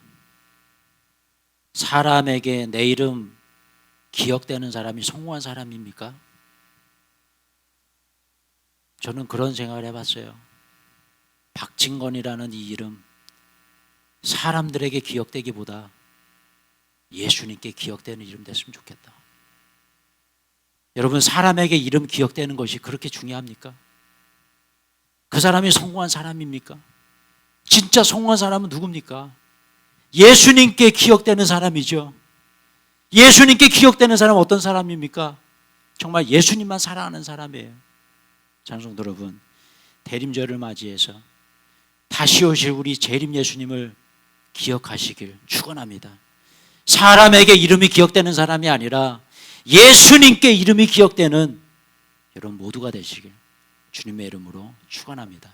사람에게 내 이름 기억되는 사람이 성공한 사람입니까? 저는 그런 생각을 해봤어요. 박진건이라는 이 이름, 사람들에게 기억되기보다 예수님께 기억되는 이름 됐으면 좋겠다. 여러분, 사람에게 이름 기억되는 것이 그렇게 중요합니까? 그 사람이 성공한 사람입니까? 진짜 성공한 사람은 누굽니까? 예수님께 기억되는 사람이죠. 예수님께 기억되는 사람은 어떤 사람입니까? 정말 예수님만 사랑하는 사람이에요. 장성도 여러분, 대림절을 맞이해서 다시 오실 우리 재림 예수님을 기억하시길 축원합니다. 사람에게 이름이 기억되는 사람이 아니라 예수님께 이름이 기억되는 여러분 모두가 되시길 주님의 이름으로 축원합니다.